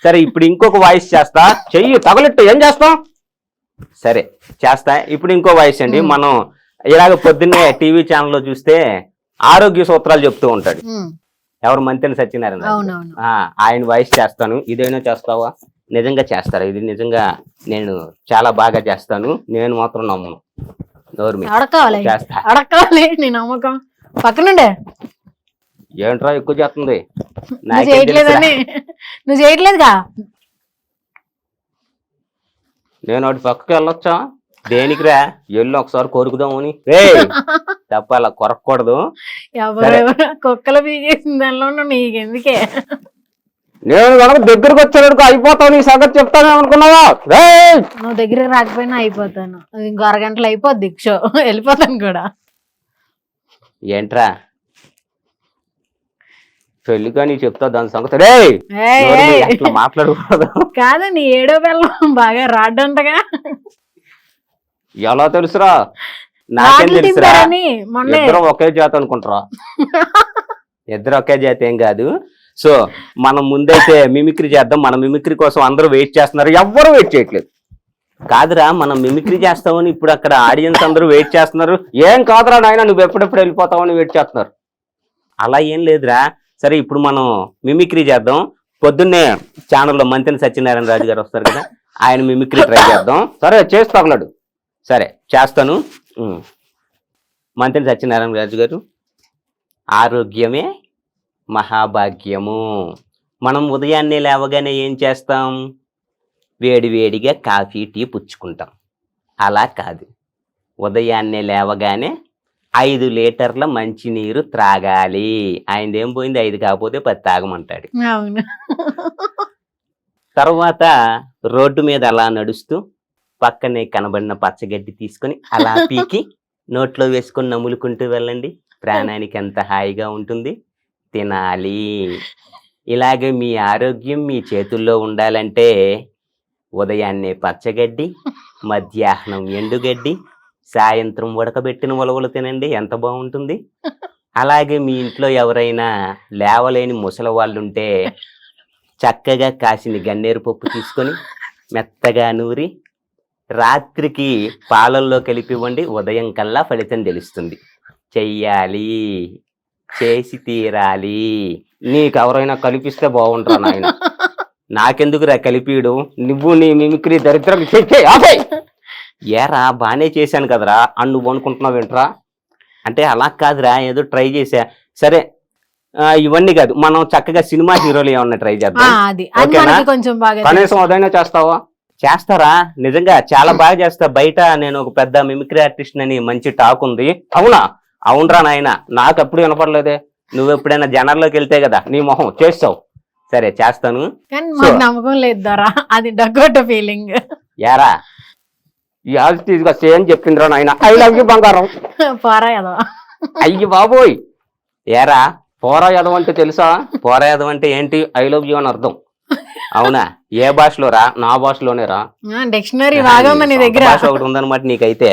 సరే ఇప్పుడు ఇంకొక వాయిస్ చేస్తా. చెయ్యి తగలెట్టు, ఏం చేస్తాం? సరే చేస్తా. ఇప్పుడు ఇంకో వాయిస్ అండి. మనం ఇలాగ పొద్దున్నే టీవీ ఛానల్లో చూస్తే ఆరోగ్య సూత్రాలు చెప్తూ ఉంటాడు ఎవరు, మంతెన సత్యనారాయణ. ఆయన వాయిస్ చేస్తాను. ఇదైనా చేస్తావా? నిజంగా చేస్తారా? ఇది నిజంగా నేను చాలా బాగా చేస్తాను, నేను మాత్రం నమ్మను. చేస్తా. నమ్మకం పక్కనుండే ఏంట్రా ఎక్కువ చేస్తుంది? నువ్వు చేయట్లేదుగా. నేను వాటి పక్కకి వెళ్ళొచ్చా? దేనికిరా? ఎల్లు ఒకసారి కొరుకుదామని. తప్ప అలా కొరకూడదు. ఎవరెవరు కుక్కలు పీకేసింది దానిలో నీకెందుకే? నేను కనుక దగ్గరకు వచ్చేటప్పుడు అయిపోతావు, నీ సంగతి చెప్తానే అనుకున్నావా? నువ్వు దగ్గరికి రాకపోయినా అయిపోతాను. ఇంకో అరగంటలు అయిపోద్ది షో, వెళ్ళిపోతాను కూడా. ఏంట్రా పెళ్లిగా నీ చెప్తా దాని సంగతి. మాట్లాడకూడదు కాదు, నీ ఏడో పిల్లం బాగా రాడ్డంటగా. ఎలా తెలుసురా? నాకేం తెలుసురా? ఇద్దరం ఒకే జాతి అనుకుంటారా? ఇద్దరు ఒకే జాతి ఏం కాదు. సో మనం ముందైతే మిమిక్రీ చేద్దాం. మన మిమిక్రీ కోసం అందరూ వెయిట్ చేస్తున్నారు, ఎవ్వరూ వెయిట్ చేయట్లేదు. కాదురా, మనం మిమిక్రీ చేస్తామని ఇప్పుడు అక్కడ ఆడియన్స్ అందరూ వెయిట్ చేస్తున్నారు. ఏం కాదురా నాయన, నువ్వు ఎప్పుడెప్పుడు వెళ్ళిపోతావని వెయిట్ చేస్తున్నారు. అలా ఏం లేదురా. సరే ఇప్పుడు మనం మిమిక్రీ చేద్దాం. పొద్దున్నే ఛానల్లో మంతెన సత్యనారాయణ రాజు గారు వస్తారు కదా, ఆయన మిమిక్రీ ట్రై చేద్దాం. సరే చేస్తాడు. సరే చేస్తాను. మంతెన సత్యనారాయణ రాజు గారు, ఆరోగ్యమే మహాభాగ్యము. మనం ఉదయాన్నే లేవగానే ఏం చేస్తాం? వేడివేడిగా కాఫీ టీ పుచ్చుకుంటాం. అలా కాదు, ఉదయాన్నే లేవగానే 5 లీటర్ల మంచినీరు త్రాగాలి. ఆయనదేం పోయింది, 5 కాకపోతే 10 తాగమంటాడు. తర్వాత రోడ్డు మీద అలా నడుస్తూ పక్కనే కనబడిన పచ్చగడ్డి తీసుకొని అలా పీకి నోట్లో వేసుకొని నములుకుంటూ వెళ్ళండి. ప్రాణానికి ఎంత హాయిగా ఉంటుంది. తినాలి. ఇలాగే మీ ఆరోగ్యం మీ చేతుల్లో ఉండాలంటే ఉదయాన్నే పచ్చగడ్డి, మధ్యాహ్నం ఎండుగడ్డి, సాయంత్రం ఉడకబెట్టిన ఉలవలు తినండి. ఎంత బాగుంటుంది. అలాగే మీ ఇంట్లో ఎవరైనా లేవలేని ముసలి వాళ్ళు ఉంటే చక్కగా కాసిన గన్నేరు పప్పు తీసుకొని మెత్తగా నూరి రాత్రికి పాలల్లో కలిపివ్వండి. ఉదయం కల్లా ఫలితం తెలుస్తుంది. చెయ్యాలి, చేసి తీరాలి. నీకు ఎవరైనా కల్పిస్తే బాగుంటారా నాయన? నాకెందుకురా కలిపియడు? నువ్వు నీ మిమిక్రీ దరిద్రం ఏరా, బానే చేశాను కదరా అని నువ్వు అనుకుంటున్నావు ఏంట్రా? అంటే అలా కాదురా, ఏదో ట్రై చేసా. సరే ఇవన్నీ కాదు, మనం చక్కగా సినిమా హీరోలు ఏమన్నా ట్రై చేద్దాం. కనీసం అదైనా చేస్తావా? చేస్తారా? నిజంగా చాలా బాగా చేస్తా. బయట నేను ఒక పెద్ద మిమిక్రీ ఆర్టిస్ట్ అని మంచి టాక్ ఉంది. అవునా? అవునరా నాయన, నాకు ఎప్పుడు వినపడలేదే. నువ్వు ఎప్పుడైనా జనాల్లోకి వెళ్తే కదా నీ మొహం చేస్తావు. సరే చేస్తాను. నమ్మకం లేదు, అది డగ్గొట్ట ఫీలింగ్. యారా ఈ ఆల్తీగా సేమ్ చెప్పిండ్రా నాయన. ఐ లవ్ యూ బంగారం. అయ్యి బాబోయ్. ఏరా పోరా యాదవ్ అంటే తెలుసా? పోరా యాదవ్ అంటే ఏంటి? ఐ లవ్ యూ అని అర్థం. అవునా? ఏ భాషలో రా? నా భాషలోనే రా. డిక్షనరీ భాష ఒకటి ఉందన్నమాట నీకైతే.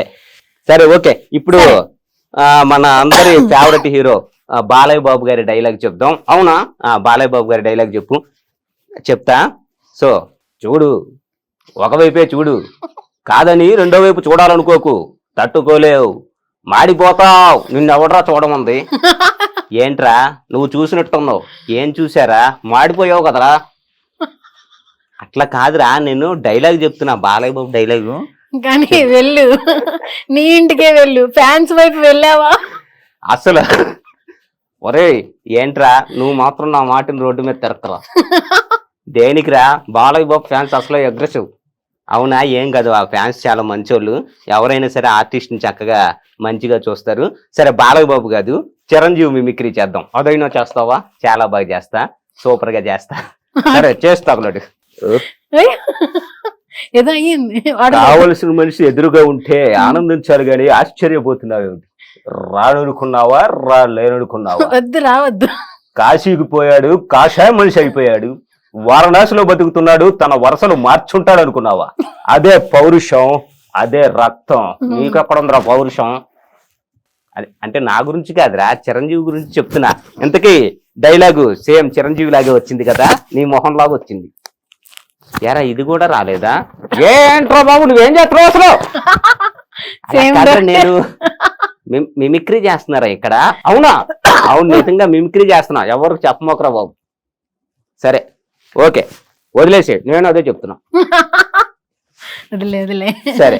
సరే ఓకే, ఇప్పుడు మన అందరి ఫేవరెట్ హీరో బాలయ్య బాబు గారి డైలాగ్ చెప్దాం. అవునా? బాలయ్య బాబు గారి డైలాగ్ చెప్తా. సో చూడు, ఒకవైపే చూడు, కాదని రెండో వైపు చూడాలనుకోకు. తట్టుకోలేవు, మాడిపోతావు. నిన్నెవడరా చూడమంది? ఏంట్రా నువ్వు చూసినట్టున్నావు? ఏం చూసారా? మాడిపోయావు కదరా. అట్లా కాదురా, నేను డైలాగ్ చెప్తున్నా, బాలయ్య బాబు డైలాగు. కానీ వెళ్ళు, నీ ఇంటికే వెళ్ళు, ఫ్యాన్స్ వైపు వెళ్ళావా? అసలు ఒరే ఏంట్రా, నువ్వు మాత్రం నా మాటని రోడ్డు మీద తిరక్కరా. దేనికిరా? బాలయ్య బాబు ఫ్యాన్స్ అసలు అగ్రెసివ్. అవునా? ఏం కాదు, ఆ ఫ్యాన్స్ చాలా మంచోళ్ళు. ఎవరైనా సరే ఆర్టిస్ట్ని చక్కగా మంచిగా చూస్తారు. సరే బాలయ్య బాబు కాదు, చిరంజీవి మిమిక్రీ చేద్దాం. అదైనా చేస్తావా? చాలా బాగా చేస్తా, సూపర్ గా చేస్తా. సరే చేస్తా. కావలసిన మనిషి ఎదురుగా ఉంటే ఆనందించాలి గాని ఆశ్చర్యపోతున్నావు. రానుకున్నావా? లేననుకున్నావా? వద్దు, రావద్దు. కాశీకి పోయాడు, కాషాయ మనిషి అయిపోయాడు. వారణాసిలో బతుకుతున్నాడు, తన వరుసలు మార్చుంటాడు అనుకున్నావా? అదే పౌరుషం, అదే రక్తం. నీకెక్కడ ఉందిరా పౌరుషం? అంటే నా గురించి కాదురా, చిరంజీవి గురించి చెప్తున్నా. ఇంతకీ డైలాగు సేమ్ చిరంజీవి లాగే వచ్చింది కదా, నీ మొహం లాగా వచ్చింది. ఎరా ఇది కూడా రాలేదా? ఏంట్రో బాబు నువ్వేం చేస్తున్నావు అసలు? అలా Same కాదురా, day. నేను మిమిక్రీ చేస్తున్నారా ఇక్కడ? అవునా? అవును, నిజంగా మిమిక్రీ చేస్తున్నా, ఎవరికి చెప్పమోకరా బాబు. సరే ఓకే, వదిలేసే, నేను అదే చెప్తున్నా. వదిలే సరే